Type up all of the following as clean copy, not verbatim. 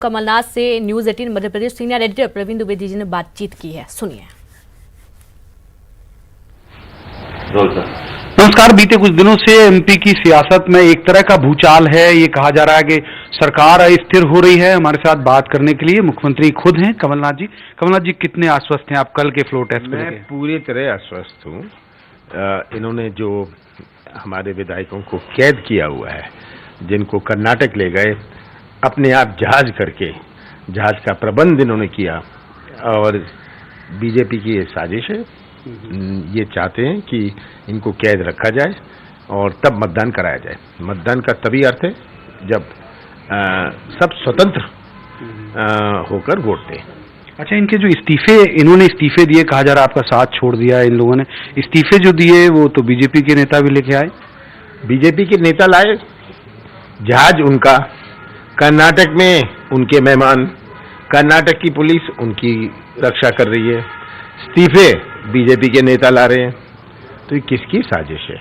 कमलनाथ से news 18 Madhya Pradesh senior editor Praveen Dwivedi ji ने बातचीत की है, सुनिए। नमस्कार। बीते कुछ दिनों से एमपी की सियासत में एक तरह का भूचाल है। ये कहा जा रहा है कि सरकार अस्थिर हो रही है। हमारे साथ बात करने के लिए मुख्यमंत्री खुद हैं कमलनाथ जी। कमलनाथ जी, कितने आश्वस्त हैं आप कल के फ्लोर टेस्ट में? मैं पूरी तरह आश्वस्त हूँ। इन्होंने जो हमारे विधायकों को कैद किया हुआ है, जिनको कर्नाटक ले गए, अपने आप जहाज करके जहाज का प्रबंध इन्होंने किया, और बीजेपी की ये साजिश है। ये चाहते हैं कि इनको कैद रखा जाए और तब मतदान कराया जाए। मतदान का तभी अर्थ है जब सब स्वतंत्र होकर वोट दें। अच्छा, इनके जो इन्होंने इस्तीफे दिए, कहा जा रहा है आपका साथ छोड़ दिया इन लोगों ने। इस्तीफे जो दिए वो तो बीजेपी के नेता भी लेके आए। बीजेपी के नेता लाए, जहाज उनका, कर्नाटक में उनके मेहमान, कर्नाटक की पुलिस उनकी रक्षा कर रही है, इस्तीफे बीजेपी के नेता ला रहे हैं। तो ये किसकी साजिश है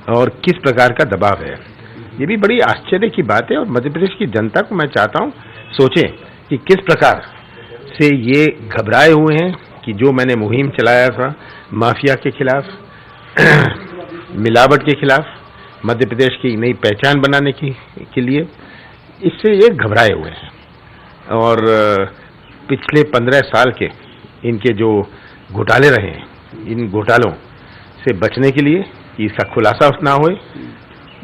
और किस प्रकार का दबाव है, ये भी बड़ी आश्चर्य की बात है। और मध्य प्रदेश की जनता को मैं चाहता हूँ सोचें कि किस प्रकार से ये घबराए हुए हैं कि जो मैंने मुहिम चलाया था माफिया के खिलाफ, मिलावट के खिलाफ, मध्य प्रदेश की नई पहचान बनाने के लिए, इससे ये घबराए हुए हैं। और पिछले 15 साल के इनके जो घोटाले रहे हैं, इन घोटालों से बचने के लिए कि इसका खुलासा ना होए,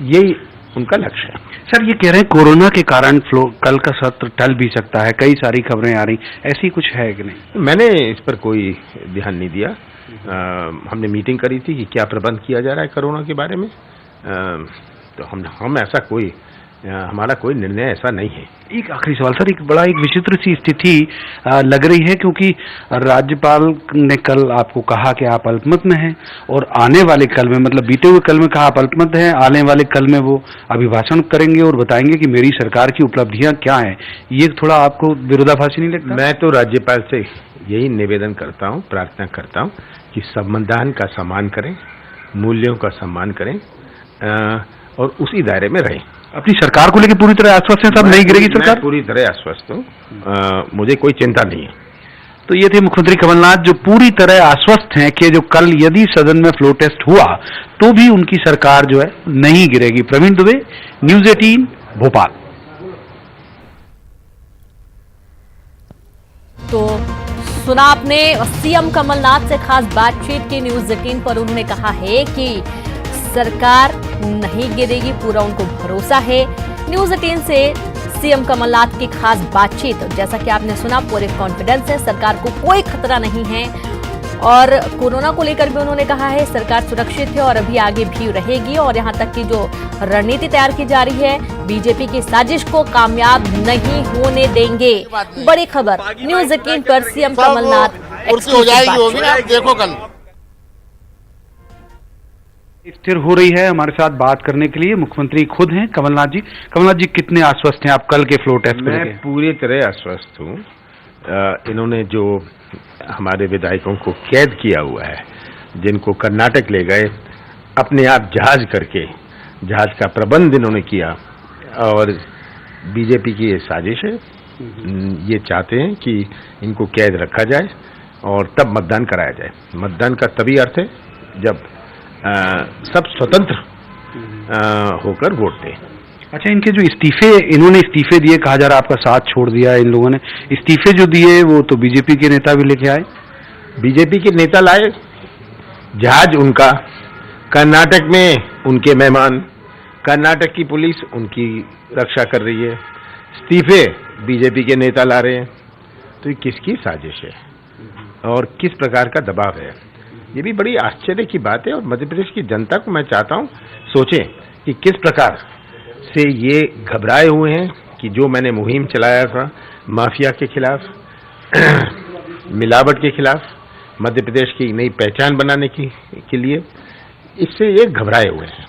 यही उनका लक्ष्य है। सर, ये कह रहे हैं कोरोना के कारण कल का सत्र टल भी सकता है, कई सारी खबरें आ रही, ऐसी कुछ है कि नहीं? मैंने इस पर कोई ध्यान नहीं दिया। हमने मीटिंग करी थी कि क्या प्रबंध किया जा रहा है कोरोना के बारे में। तो हम ऐसा कोई, हमारा कोई निर्णय ऐसा नहीं है। एक आखिरी सवाल सर, एक विचित्र सी स्थिति लग रही है, क्योंकि राज्यपाल ने कल आपको कहा कि आप अल्पमत में हैं, और आने वाले कल में, मतलब बीते हुए कल में कहा आप अल्पमत हैं, आने वाले कल में वो अभिभाषण करेंगे और बताएंगे कि मेरी सरकार की उपलब्धियां क्या हैं। ये थोड़ा आपको विरोधाभासी नहीं लगता? मैं तो राज्यपाल से यही निवेदन करता हूँ, प्रार्थना करता हूँ कि संविधान का सम्मान करें, मूल्यों का सम्मान करें, और उसी दायरे में रहें। अपनी सरकार को लेकर पूरी तरह आश्वस्त हैं साहब? नहीं गिरेगी सरकार? पूरी तरह आश्वस्त हूँ, मुझे कोई चिंता नहीं है। तो ये थे मुख्यमंत्री कमलनाथ, जो पूरी तरह आश्वस्त हैं कि जो कल यदि सदन में फ्लोर टेस्ट हुआ तो भी उनकी सरकार जो है नहीं गिरेगी। प्रवीण दुबे, न्यूज 18 भोपाल। तो सुना आपने सीएम कमलनाथ से खास बातचीत की न्यूज 18 पर। उन्होंने कहा है कि सरकार नहीं गिरेगी, पूरा उनको भरोसा है। न्यूज 18 से सीएम कमलनाथ की खास बातचीत, जैसा कि आपने सुना, पूरे कॉन्फिडेंस है, सरकार को कोई खतरा नहीं है। और कोरोना को लेकर भी उन्होंने कहा है सरकार सुरक्षित है और अभी आगे भी रहेगी। और यहां तक कि जो रणनीति तैयार की जा रही है, बीजेपी की साजिश को कामयाब नहीं होने देंगे। बड़ी खबर न्यूज 18 पर सीएम कमलनाथ हो जाएगी, वो भी आप देखो कल। स्थिर हो रही है। हमारे साथ बात करने के लिए मुख्यमंत्री खुद हैं कमलनाथ जी। कमलनाथ जी, कितने आश्वस्त हैं आप कल के फ्लोर टेस्ट में? मैं पूरी तरह आश्वस्त हूँ। इन्होंने जो हमारे विधायकों को कैद किया हुआ है, जिनको कर्नाटक ले गए, अपने आप जहाज करके जहाज का प्रबंध इन्होंने किया, और बीजेपी की ये साजिश है। ये चाहते हैं कि इनको कैद रखा जाए और तब मतदान कराया जाए। मतदान का तभी अर्थ है जब सब स्वतंत्र होकर वोट दें। अच्छा, इनके जो इन्होंने इस्तीफे दिए, कहा जा रहा है आपका साथ छोड़ दिया इन लोगों ने। इस्तीफे जो दिए वो तो बीजेपी के नेता भी लेके आए। बीजेपी के नेता लाए, जहाज उनका, कर्नाटक में उनके मेहमान, कर्नाटक की पुलिस उनकी रक्षा कर रही है, इस्तीफे बीजेपी के नेता ला रहे हैं। तो ये किसकी साजिश है और किस प्रकार का दबाव है, ये भी बड़ी आश्चर्य की बात है। और मध्य प्रदेश की जनता को मैं चाहता हूँ सोचें कि किस प्रकार से ये घबराए हुए हैं कि जो मैंने मुहिम चलाया था माफिया के खिलाफ, मिलावट के खिलाफ, मध्य प्रदेश की नई पहचान बनाने के लिए, इससे ये घबराए हुए हैं।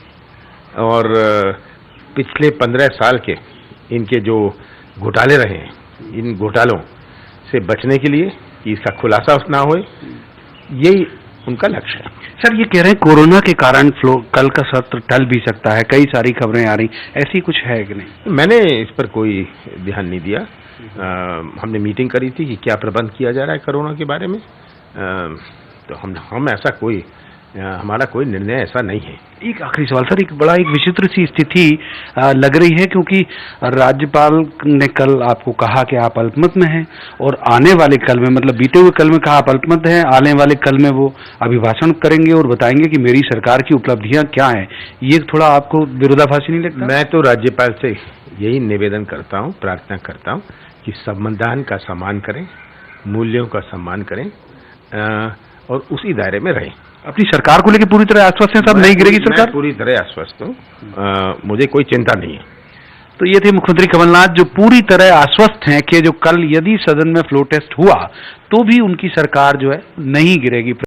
और पिछले 15 साल के इनके जो घोटाले रहे हैं, इन घोटालों से बचने के लिए कि इसका खुलासा ना होए, यही उनका लक्ष्य है। सर, ये कह रहे हैं कोरोना के कारण कल का सत्र टल भी सकता है, कई सारी खबरें आ रही, ऐसी कुछ है कि नहीं? मैंने इस पर कोई ध्यान नहीं दिया। हमने मीटिंग करी थी कि क्या प्रबंध किया जा रहा है कोरोना के बारे में। तो हम ऐसा कोई हमारा कोई निर्णय ऐसा नहीं है। एक आखिरी सवाल सर, एक बड़ा एक विचित्र सी स्थिति लग रही है क्योंकि राज्यपाल ने कल आपको कहा कि आप अल्पमत में हैं और आने वाले कल में, मतलब बीते हुए कल में कहा आप अल्पमत हैं, आने वाले कल में वो अभिभाषण करेंगे और बताएंगे कि मेरी सरकार की उपलब्धियां क्या हैं। ये थोड़ा आपको विरोधाभासी नहीं लगता? मैं तो राज्यपाल से यही निवेदन करता हूँ, प्रार्थना करता हूँ कि संविधान का सम्मान करें, मूल्यों का सम्मान करें और उसी दायरे में रहें। अपनी सरकार को लेकर पूरी तरह आश्वस्त हैं साहब, नहीं गिरेगी सरकार? मैं पूरी तरह आश्वस्त हूँ, मुझे कोई चिंता नहीं है। तो ये थे मुख्यमंत्री कमलनाथ जो पूरी तरह आश्वस्त हैं कि जो कल यदि सदन में फ्लो टेस्ट हुआ तो भी उनकी सरकार जो है नहीं गिरेगी।